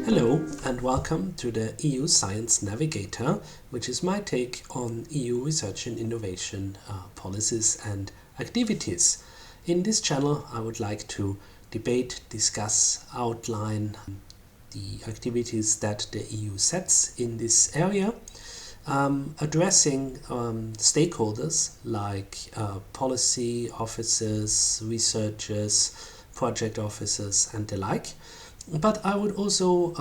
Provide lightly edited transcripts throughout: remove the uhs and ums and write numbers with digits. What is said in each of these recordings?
Hello and welcome to the EU Science Navigator, which is my take on EU research and innovation policies and activities. In this channel I would like to debate, discuss, outline the activities that the EU sets in this area, addressing stakeholders like policy officers, researchers, project officers and the like. But I would also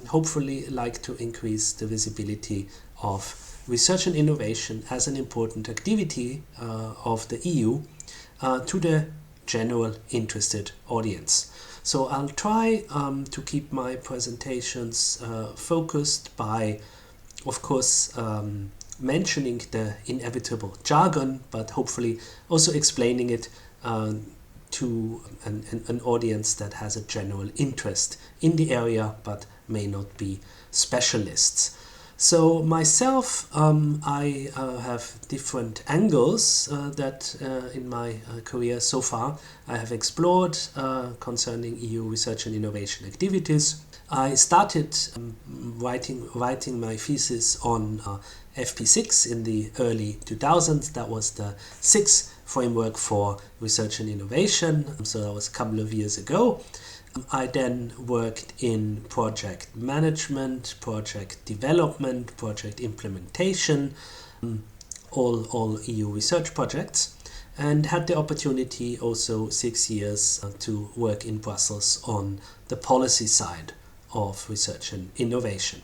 hopefully like to increase the visibility of research and innovation as an important activity of the EU to the general interested audience. So I'll try to keep my presentations focused by, of course, mentioning the inevitable jargon, but hopefully also explaining it to an audience that has a general interest in the area but may not be specialists. So myself, I have different angles that in my career so far I have explored concerning EU research and innovation activities. I started writing my thesis on FP6 in the early 2000s. That was the sixth framework for research and innovation, so that was a couple of years ago. I then worked in project management, project development, project implementation, all EU research projects, and had the opportunity also 6 years to work in Brussels on the policy side of research and innovation.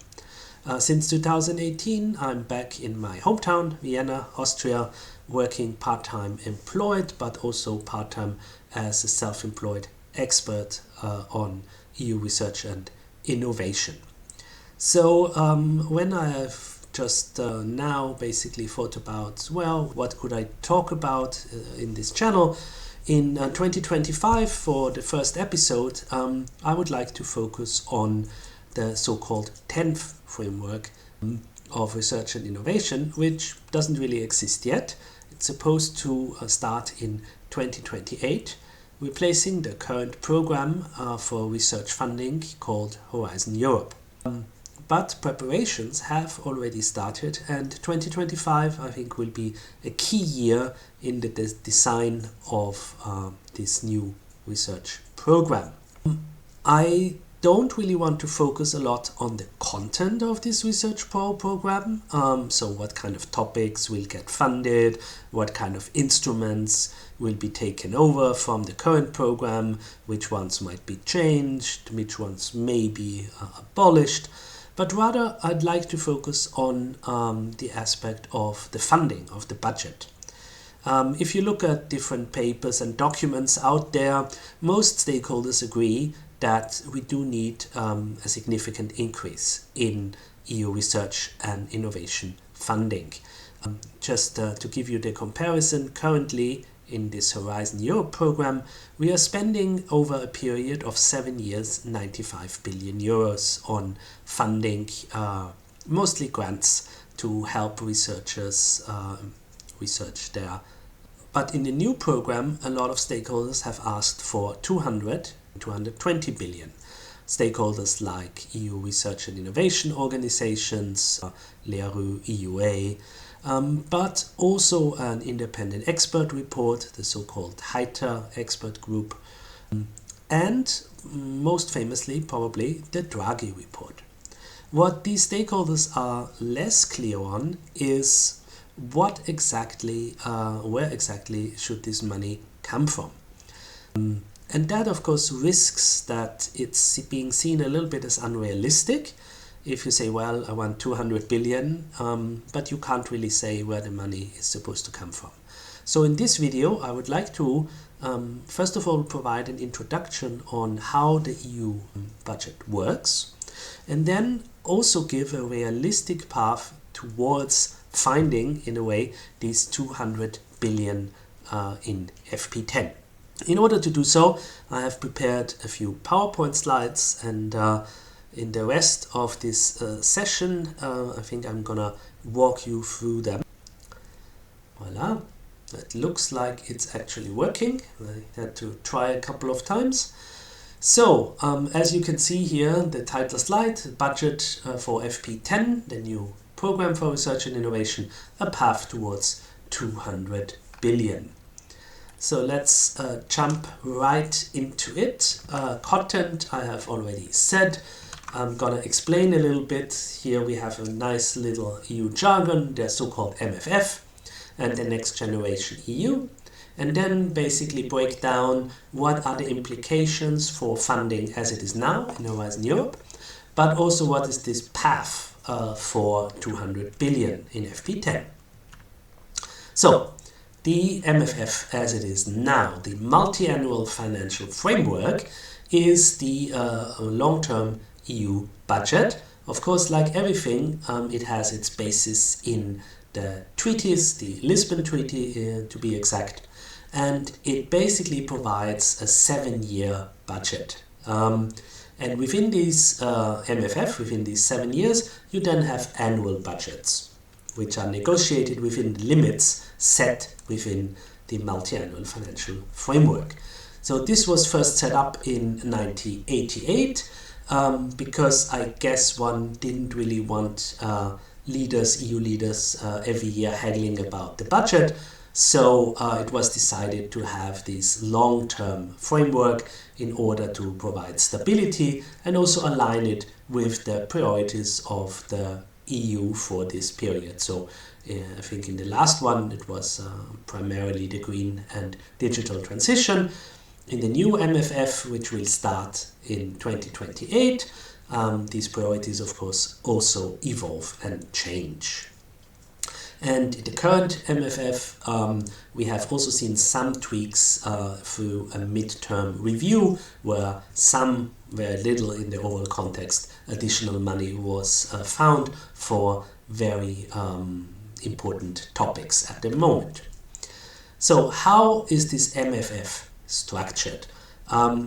Since 2018, I'm back in my hometown, Vienna, Austria, working part-time employed, but also part-time as a self-employed expert on EU research and innovation. So when I have just now basically thought about, well, what could I talk about in this channel? In 2025, for the first episode, I would like to focus on the so-called 10th framework of research and innovation, which doesn't really exist yet. It's supposed to start in 2028, replacing the current program for research funding called Horizon Europe. But preparations have already started, and 2025 I think will be a key year in the design of this new research program. I don't really want to focus a lot on the content of this research program, so what kind of topics will get funded, what kind of instruments will be taken over from the current program, which ones might be changed, which ones may be abolished, but rather I'd like to focus on the aspect of the funding, of the budget. If you look at different papers and documents out there, most stakeholders agree that we do need a significant increase in EU research and innovation funding. Just to give you the comparison, currently in this Horizon Europe program, we are spending over a period of 7 years 95 billion euros on funding, mostly grants to help researchers research there. But in the new program, a lot of stakeholders have asked for 220 billion. Stakeholders like EU research and innovation organizations, LERU, EUA, but also an independent expert report, the so-called HITER expert group, and most famously probably the Draghi report. What these stakeholders are less clear on is where exactly should this money come from. And that, of course, risks that it's being seen a little bit as unrealistic. If you say, well, I want 200 billion, but you can't really say where the money is supposed to come from. So in this video, I would like to, first of all, provide an introduction on how the EU budget works, and then also give a realistic path towards finding, in a way, these 200 billion in FP10. In order to do so, I have prepared a few PowerPoint slides, and in the rest of this session, I think I'm gonna walk you through them. Voila, it looks like it's actually working. I had to try a couple of times. So, as you can see here, the title slide, budget for FP10, the new program for research and innovation, a path towards 200 billion. So let's jump right into it. Content I have already said. I'm gonna explain a little bit. Here we have a nice little EU jargon, the so-called MFF and the next generation EU. And then basically break down what are the implications for funding as it is now in Horizon Europe, but also what is this path for 200 billion in FP10. So, the MFF as it is now, the Multiannual Financial Framework, is the long-term EU budget. Of course, like everything, it has its basis in the treaties, the Lisbon Treaty to be exact, and it basically provides a 7-year budget. And within these MFF, within these 7 years, you then have annual budgets, which are negotiated within the limits set within the Multi-Annual Financial Framework. So this was first set up in 1988 because I guess one didn't really want EU leaders every year haggling about the budget. So it was decided to have this long-term framework in order to provide stability and also align it with the priorities of the EU for this period. So I think in the last one it was primarily the green and digital transition. In the new MFF, which will start in 2028, these priorities of course also evolve and change. And in the current MFF, we have also seen some tweaks through a midterm review where some, very little in the overall context, additional money was found for very important topics at the moment. So how is this MFF structured?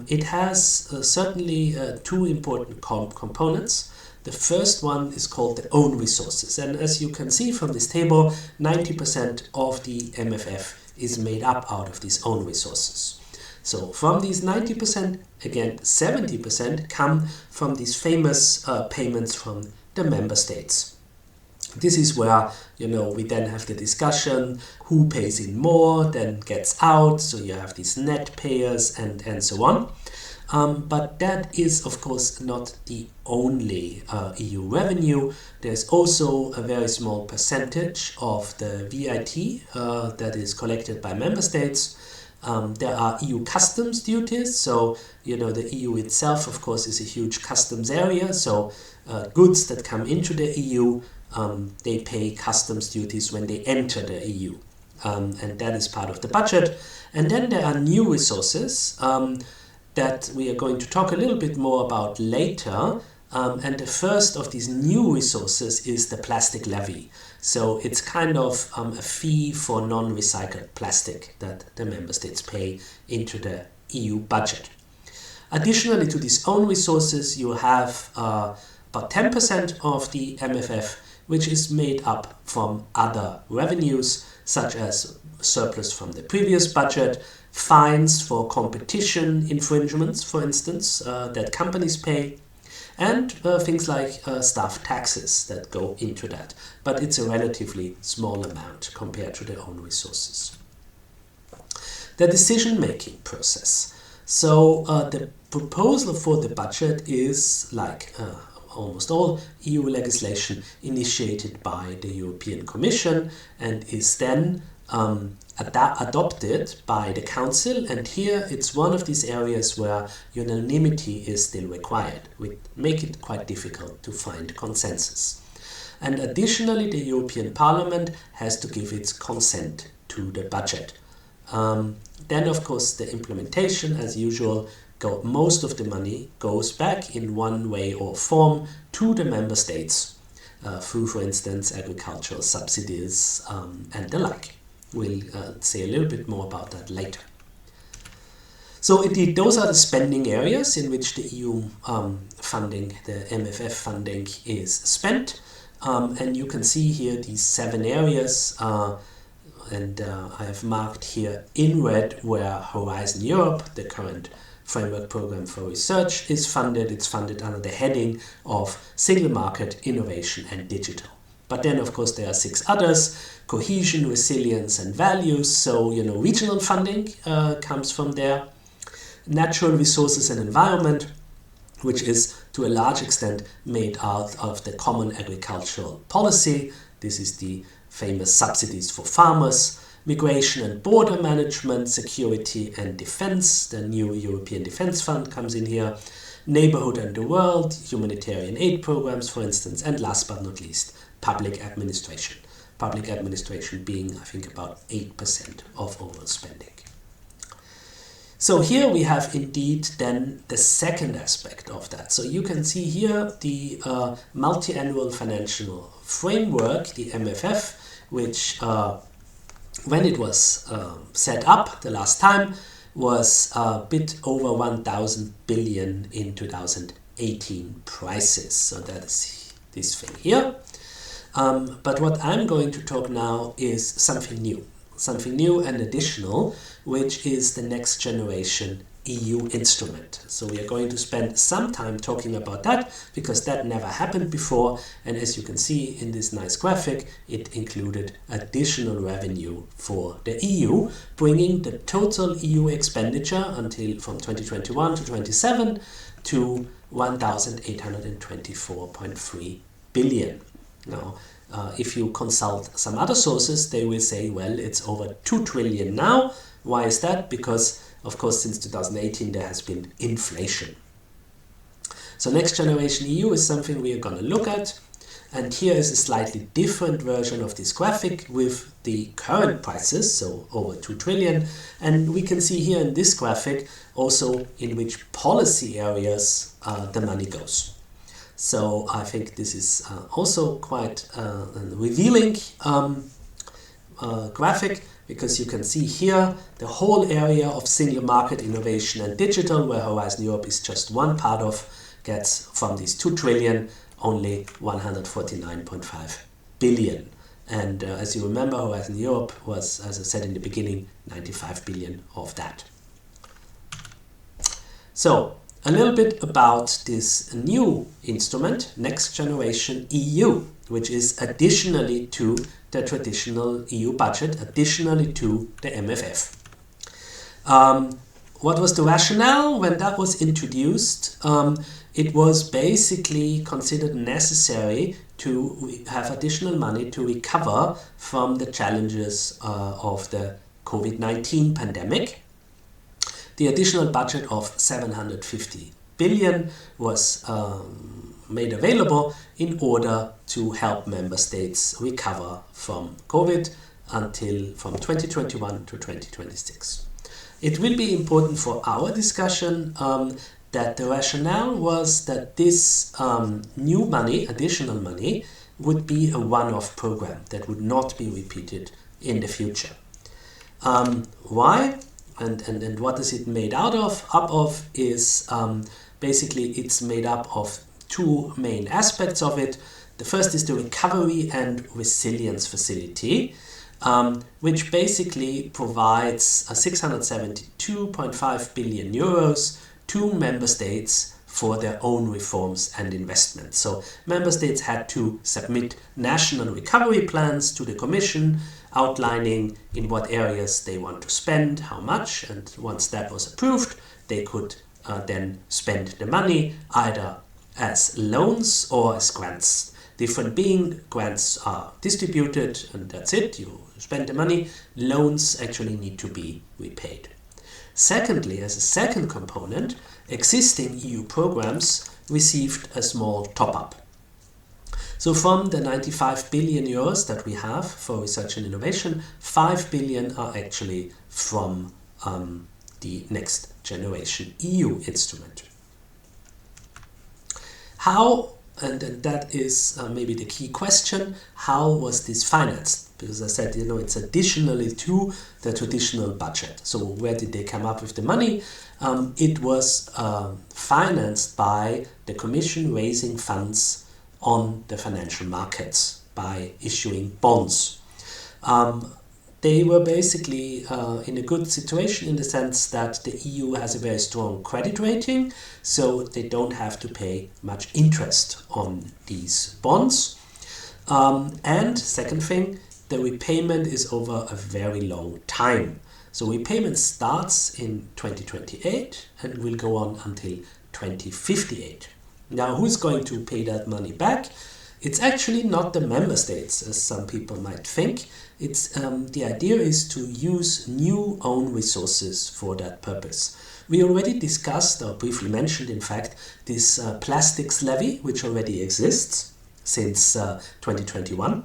It has certainly two important components. The first one is called the own resources, and as you can see from this table, 90% of the MFF is made up out of these own resources. So from these 90%, again 70% come from these famous payments from the member states. This is where, we then have the discussion, who pays in more, then gets out, so you have these net payers and so on. But that is, of course, not the only EU revenue. There's also a very small percentage of the VAT that is collected by member states. There are EU customs duties, so the EU itself, of course, is a huge customs area, so goods that come into the EU, they pay customs duties when they enter the EU, and that is part of the budget. And then there are new resources that we are going to talk a little bit more about later. And the first of these new resources is the plastic levy. So it's kind of a fee for non-recycled plastic that the member states pay into the EU budget. Additionally to these own resources, you have about 10% of the MFF, which is made up from other revenues, such as surplus from the previous budget, fines for competition infringements, for instance, that companies pay, and things like staff taxes that go into that. But it's a relatively small amount compared to their own resources. The decision-making process. So the proposal for the budget is, like almost all EU legislation, initiated by the European Commission and is then adopted by the Council, and here it's one of these areas where unanimity is still required, which make it quite difficult to find consensus. And additionally, the European Parliament has to give its consent to the budget. Then, of course, the implementation, as usual, most of the money goes back in one way or form to the member states through, for instance, agricultural subsidies and the like. We'll say a little bit more about that later. So indeed, those are the spending areas in which the EU funding, the MFF funding, is spent. And you can see here these 7 areas, and I have marked here in red where Horizon Europe, the current Framework Program for Research is funded. It's funded under the heading of Single Market, Innovation and Digital. But then, of course, there are 6 others: cohesion, resilience and values. So, regional funding comes from there. Natural resources and environment, which is to a large extent made out of the Common Agricultural Policy. This is the famous subsidies for farmers. Migration and border management, security and defense. The new European Defense Fund comes in here. Neighborhood and the world, humanitarian aid programs, for instance. And last but not least, public administration. Public administration being, I think, about 8% of overall spending. So here we have indeed then the second aspect of that. So you can see here the Multiannual Financial Framework, the MFF, which when it was set up the last time was a bit over 1,000 billion in 2018 prices. So that is this thing here. But what I'm going to talk now is something new and additional, which is the next generation EU instrument. So we are going to spend some time talking about that, because that never happened before. And as you can see in this nice graphic, it included additional revenue for the EU, bringing the total EU expenditure until from 2021 to 27 to 1,824.3 billion. Now, if you consult some other sources, they will say, well, it's over 2 trillion now. Why is that? Because, of course, since 2018, there has been inflation. So Next Generation EU is something we are going to look at. And here is a slightly different version of this graphic with the current prices, so over 2 trillion. And we can see here in this graphic also in which policy areas the money goes. So I think this is also quite a revealing graphic, because you can see here the whole area of single market, innovation and digital, where Horizon Europe is just one part of, gets from these 2 trillion only 149.5 billion. And as you remember, Horizon Europe was, as I said in the beginning, 95 billion of that. So a little bit about this new instrument, Next Generation EU, which is additionally to the traditional EU budget, additionally to the MFF. What was the rationale when that was introduced? It was basically considered necessary to have additional money to recover from the challenges of the COVID-19 pandemic. The additional budget of 750 billion was made available in order to help member states recover from COVID until from 2021 to 2026. It will be important for our discussion that the rationale was that this new money, additional money, would be a one-off program that would not be repeated in the future. Why? And what is it made out of? Up of is basically it's made up of 2 main aspects of it. The first is the Recovery and Resilience Facility, which basically provides 672.5 billion euros to member states for their own reforms and investments. So member states had to submit national recovery plans to the Commission, outlining in what areas they want to spend, how much, and once that was approved, they could then spend the money either as loans or as grants. Different being, grants are distributed and that's it, you spend the money. Loans actually need to be repaid. Secondly, as a second component, existing EU programs received a small top-up. So from the 95 billion euros that we have for research and innovation, 5 billion are actually from the Next Generation EU instrument. How, and that is maybe the key question, how was this financed? Because I said, it's additionally to the traditional budget. So where did they come up with the money? It was financed by the Commission raising funds on the financial markets by issuing bonds. they were basically in a good situation in the sense that the EU has a very strong credit rating, so they don't have to pay much interest on these bonds. And second thing, the repayment is over a very long time. So repayment starts in 2028 and will go on until 2058. Now, who's going to pay that money back? It's actually not the member states, as some people might think. It's the idea is to use new own resources for that purpose. We already discussed, or briefly mentioned in fact, this plastics levy, which already exists since 2021.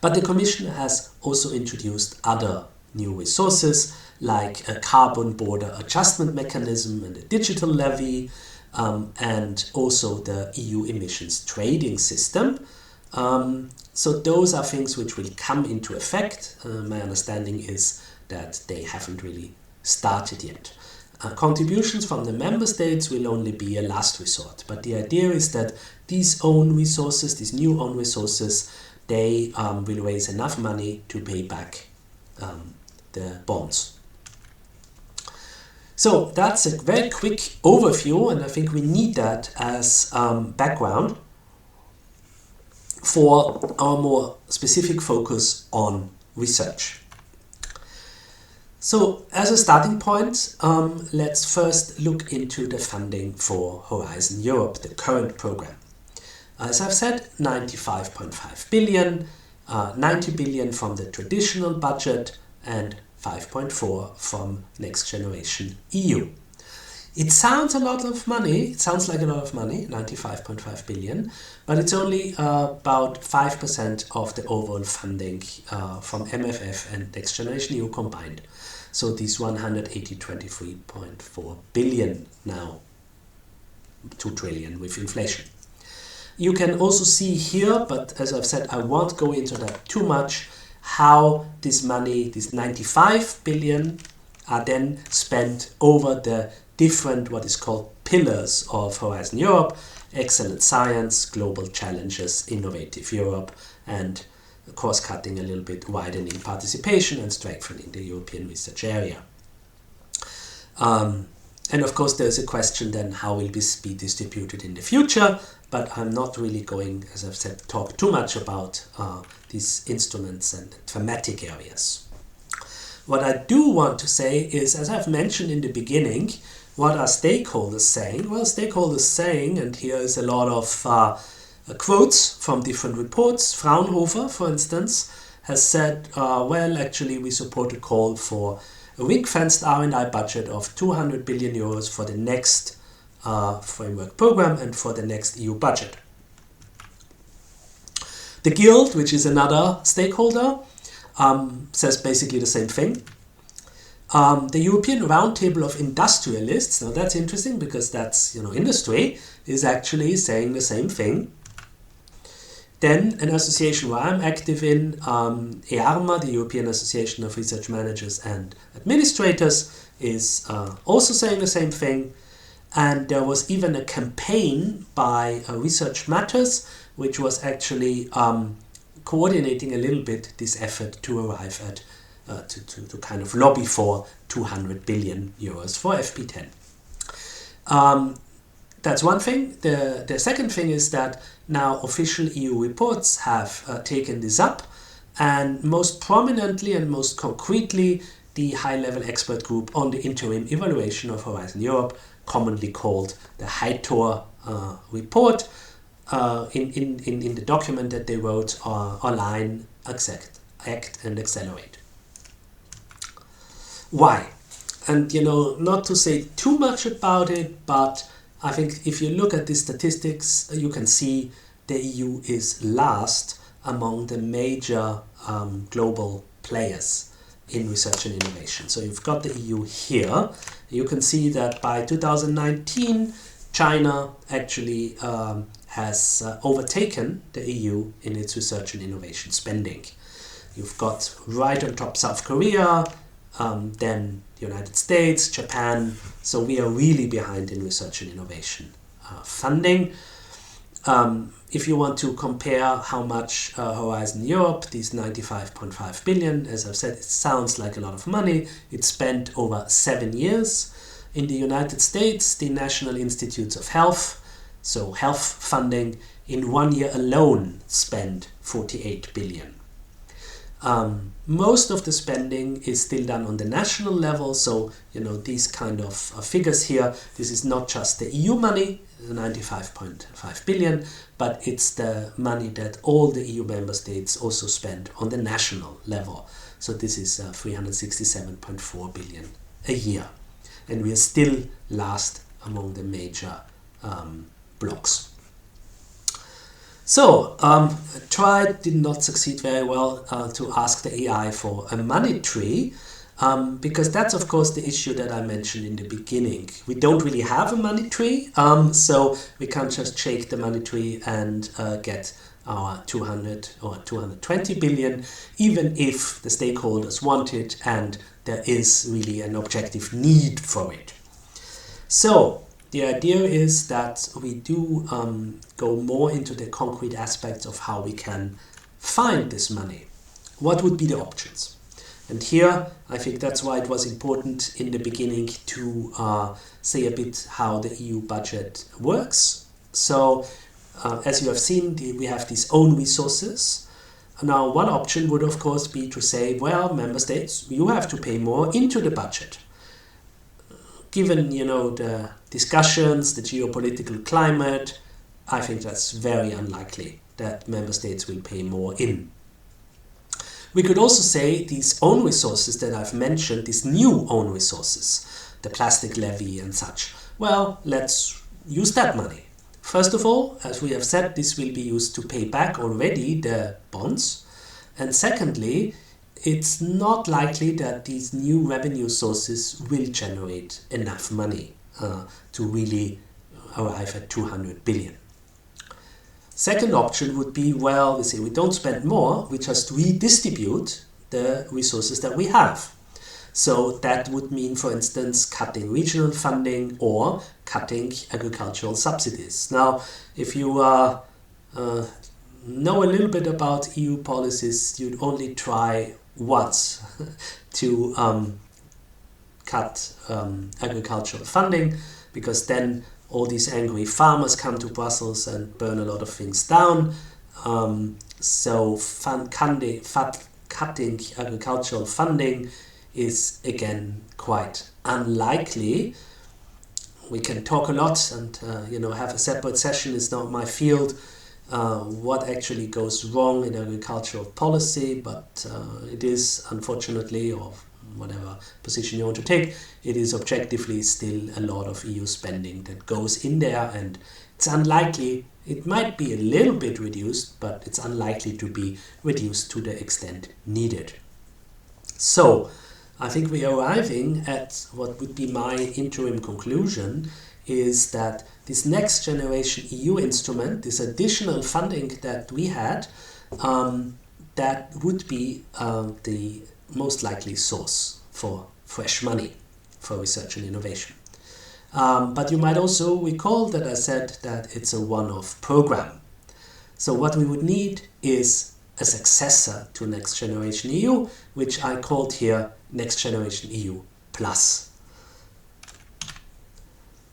But the Commission has also introduced other new resources like a carbon border adjustment mechanism and a digital levy, and also the EU emissions trading system. So those are things which will come into effect. My understanding is that they haven't really started yet. Contributions from the member states will only be a last resort, but the idea is that these own resources, these new own resources, they will raise enough money to pay back the bonds. So that's a very quick overview, and I think we need that as background for our more specific focus on research. So as a starting point, let's first look into the funding for Horizon Europe, the current program. As I've said, 95.5 billion, 90 billion from the traditional budget and 5.4 from Next Generation EU. It sounds a lot of money, it sounds like a lot of money, 95.5 billion, but it's only about 5% of the overall funding from MFF and Next Generation EU combined. So these 123.4 billion now, 2 trillion with inflation. You can also see here, but as I've said, I won't go into that too much, how this money, this 95 billion, are then spent over the different, what is called pillars of Horizon Europe: excellent science, global challenges, innovative Europe, and of course cutting a little bit, widening participation and strengthening the European research area. And of course there's a question then, how will this be distributed in the future? But I'm not really going, as I've said, talk too much about these instruments and thematic areas. What I do want to say is, as I've mentioned in the beginning, what are stakeholders saying? Well, stakeholders saying, and here is a lot of quotes from different reports. Fraunhofer, for instance, has said, well, actually we support a call for a ring-fenced R&I budget of 200 billion euros for the next framework program and for the next EU budget. The Guild, which is another stakeholder, says basically the same thing. The European Roundtable of Industrialists, now that's interesting because that's, industry, is actually saying the same thing. Then an association where I'm active in, EARMA, the European Association of Research Managers and Administrators, is also saying the same thing. And there was even a campaign by Research Matters, which was actually coordinating a little bit this effort to arrive at, to kind of lobby for 200 billion euros for FP10. That's one thing. The second thing is that now official EU reports have taken this up, and most prominently and most concretely, the high-level expert group on the interim evaluation of Horizon Europe, commonly called the HITOR report, in the document that they wrote, Align, Act and Accelerate. Why? And not to say too much about it, but I think if you look at the statistics, you can see the EU is last among the major global players in research and innovation. So you've got the EU here. You can see that by 2019, China actually has overtaken the EU in its research and innovation spending. You've got right on top South Korea, then the United States, Japan. So we are really behind in research and innovation funding. if you want to compare how much Horizon Europe, these 95.5 billion, as I've said, it sounds like a lot of money. It's spent over 7 years. In the United States, the National Institutes of Health, so health funding, in 1 year alone spent 48 billion. Most of the spending is still done on the national level, so these kind of figures here, this is not just the EU money, the 95.5 billion, but it's the money that all the EU member states also spend on the national level. So this is 367.4 billion a year. And we are still last among the major blocks. So, did not succeed very well to ask the AI for a money tree, because that's of course the issue that I mentioned in the beginning. We don't really have a money tree, so we can't just shake the money tree and get our 200 or 220 billion, even if the stakeholders want it and there is really an objective need for it. So, the idea is that we do go more into the concrete aspects of how we can find this money. What would be the options? And here, I think that's why it was important in the beginning to say a bit how the EU budget works. So, as you have seen, we have these own resources. Now, one option would of course be to say, well, member states, you have to pay more into the budget. Given, the discussions, the geopolitical climate, I think that's very unlikely that member states will pay more in. We could also say these own resources that I've mentioned, these new own resources, the plastic levy and such, well, let's use that money. First of all, as we have said, this will be used to pay back already the bonds. And secondly, it's not likely that these new revenue sources will generate enough money to really arrive at 200 billion. Second option would be, well, we say we don't spend more, we just redistribute the resources that we have. So that would mean, for instance, cutting regional funding or cutting agricultural subsidies. Now, if you know a little bit about EU policies, you'd only try once to cut agricultural funding, because then all these angry farmers come to Brussels and burn a lot of things down. So cutting agricultural funding is again quite unlikely. We can talk a lot and have a separate session. It's not my field. What actually goes wrong in agricultural policy, but it is, unfortunately, or whatever position you want to take, it is objectively still a lot of EU spending that goes in there, and it's unlikely, it might be a little bit reduced, but it's unlikely to be reduced to the extent needed. So, I think we are arriving at what would be my interim conclusion, is that this next generation EU instrument, this additional funding that we had, that would be the most likely source for fresh money for research and innovation. But you might also recall that I said that it's a one-off program. So what we would need is a successor to Next Generation EU, which I called here Next Generation EU Plus.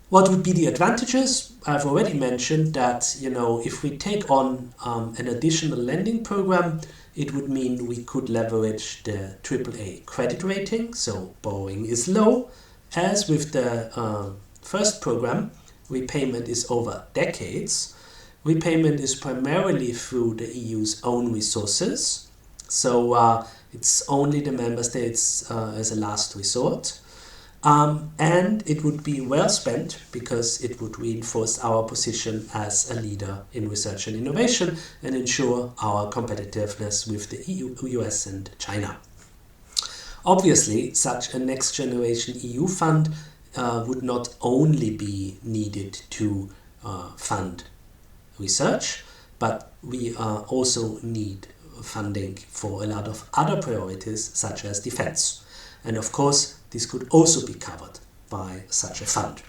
What would be the advantages? I've already mentioned that, if we take on an additional lending program, it would mean we could leverage the AAA credit rating, so borrowing is low. As with the first program, repayment is over decades. Repayment is primarily through the EU's own resources, so it's only the member states as a last resort. And it would be well spent because it would reinforce our position as a leader in research and innovation and ensure our competitiveness with the EU, US and China. Obviously, such a next generation EU fund would not only be needed to fund research, but we also need funding for a lot of other priorities such as defense. And of course, this could also be covered by such a fund.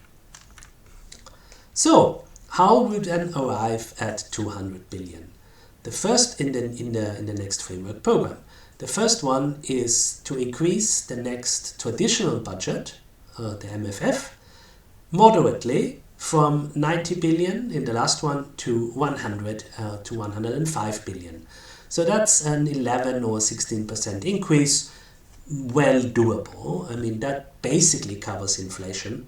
So, how we then arrive at 200 billion? The first in the next framework program. The first one is to increase the next traditional budget, the MFF, moderately from 90 billion in the last one to 100 to 105 billion. So that's an 11 or 16% increase, well doable. I mean, that basically covers inflation.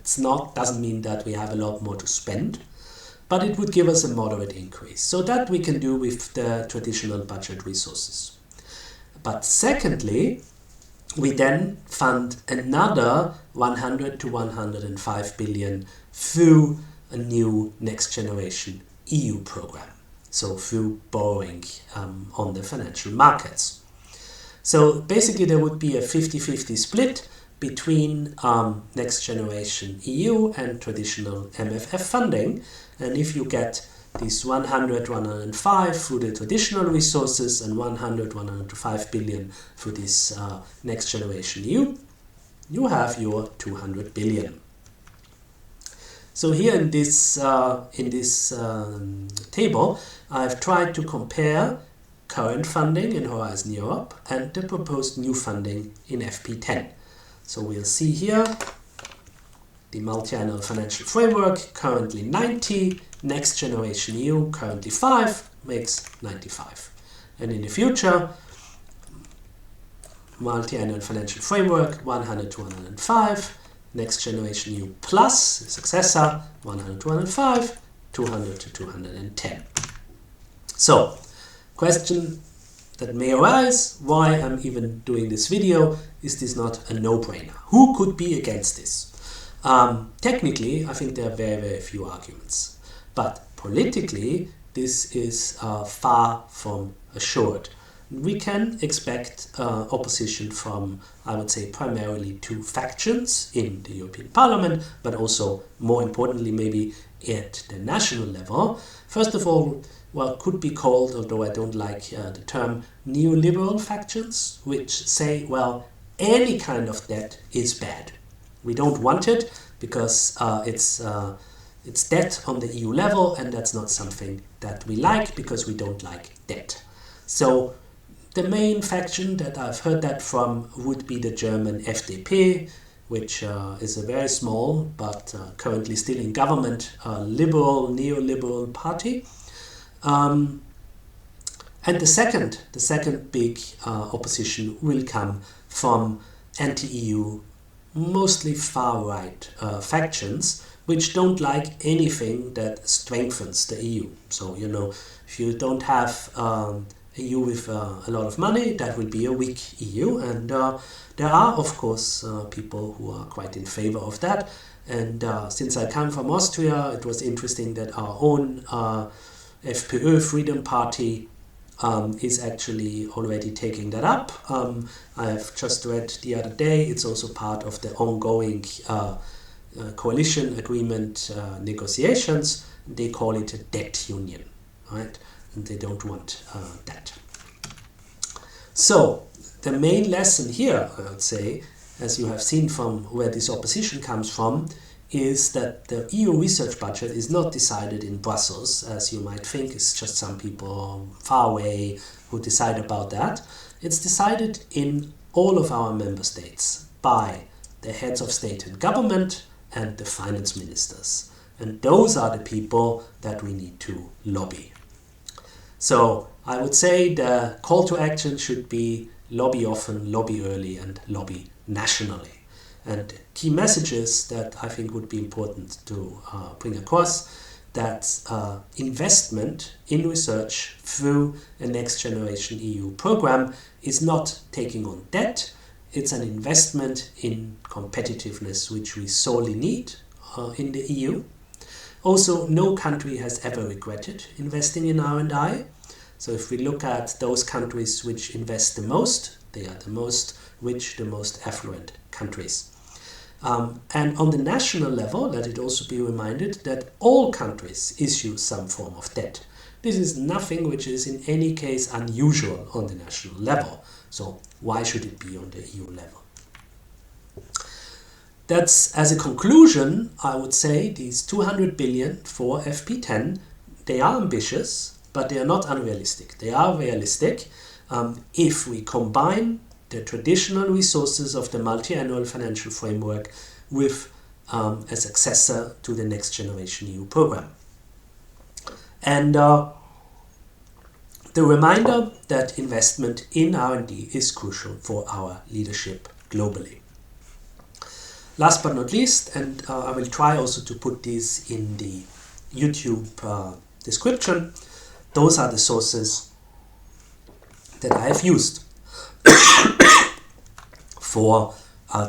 Doesn't mean that we have a lot more to spend, but it would give us a moderate increase. So that we can do with the traditional budget resources. But secondly, we then fund another 100 to 105 billion through a new next generation EU program. So through borrowing on the financial markets. So basically there would be a 50-50 split between next generation EU and traditional MFF funding. And if you get these 100, 105 through the traditional resources and 100, 105 billion through this next generation EU, you have your 200 billion. So here in this table, I've tried to compare current funding in Horizon Europe and the proposed new funding in FP10. So we'll see here the Multiannual Financial Framework, currently 90, Next Generation EU, currently 5, makes 95. And in the future, Multiannual Financial Framework, 100 to 105, Next Generation EU plus, successor, 100 to 105, 200 to 210. So, question that may arise, why I'm even doing this video, is this not a no-brainer? Who could be against this? Technically, I think there are very, very few arguments. But politically, this is far from assured. We can expect opposition from, I would say, primarily two factions in the European Parliament, but also, more importantly, maybe at the national level. First of all, what could be called, although I don't like the term, neoliberal factions, which say, well, any kind of debt is bad. We don't want it because it's debt on the EU level, and that's not something that we like because we don't like debt. So the main faction that I've heard that from would be the German FDP, which is a very small but currently still in government neoliberal party. And the second big opposition will come from anti-EU, mostly far-right factions, which don't like anything that strengthens the EU. So, you know, if you don't have a EU with a lot of money, that will be a weak EU. And there are, of course, people who are quite in favor of that. And since I come from Austria, it was interesting that our own FPÖ, Freedom Party, is actually already taking that up. I have just read the other day, it's also part of the ongoing coalition agreement negotiations. They call it a debt union, right? And they don't want that. So the main lesson here, I would say, as you have seen from where this opposition comes from, is that the EU research budget is not decided in Brussels, as you might think. It's just some people far away who decide about that. It's decided in all of our member states by the heads of state and government and the finance ministers. And those are the people that we need to lobby. So I would say the call to action should be lobby often, lobby early, and lobby nationally. And key messages that I think would be important to bring across, that investment in research through a Next Generation EU program is not taking on debt. It's an investment in competitiveness, which we sorely need in the EU. Also, no country has ever regretted investing in R&I. So if we look at those countries which invest the most, they are the most rich, the most affluent countries. And on the national level, let it also be reminded that all countries issue some form of debt. This is nothing which is in any case unusual on the national level. So why should it be on the EU level? That's, as a conclusion, I would say these 200 billion for FP10, they are ambitious, but they are not unrealistic. They are realistic if we combine the traditional resources of the Multiannual Financial Framework with a successor to the Next Generation EU program. And the reminder that investment in R&D is crucial for our leadership globally. Last but not least, and I will try also to put these in the YouTube description, those are the sources that I have used for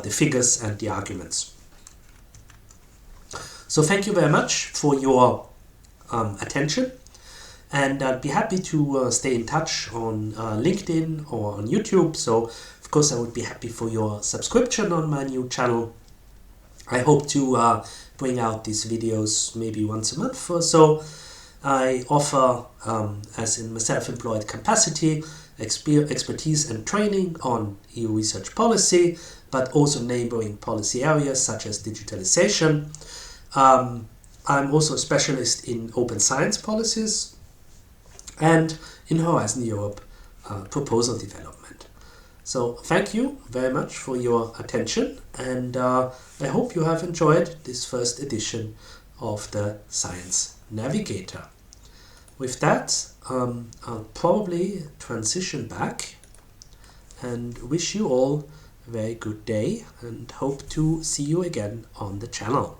the figures and the arguments. So thank you very much for your attention, and I'd be happy to stay in touch on LinkedIn or on YouTube. So of course I would be happy for your subscription on my new channel. I hope to bring out these videos maybe once a month or so. I offer, as in my self-employed capacity, expertise and training on EU research policy, but also neighboring policy areas such as digitalization. I'm also a specialist in open science policies and in Horizon Europe proposal development. So thank you very much for your attention, and I hope you have enjoyed this first edition of the Science Navigator. With that, I'll probably transition back and wish you all a very good day and hope to see you again on the channel.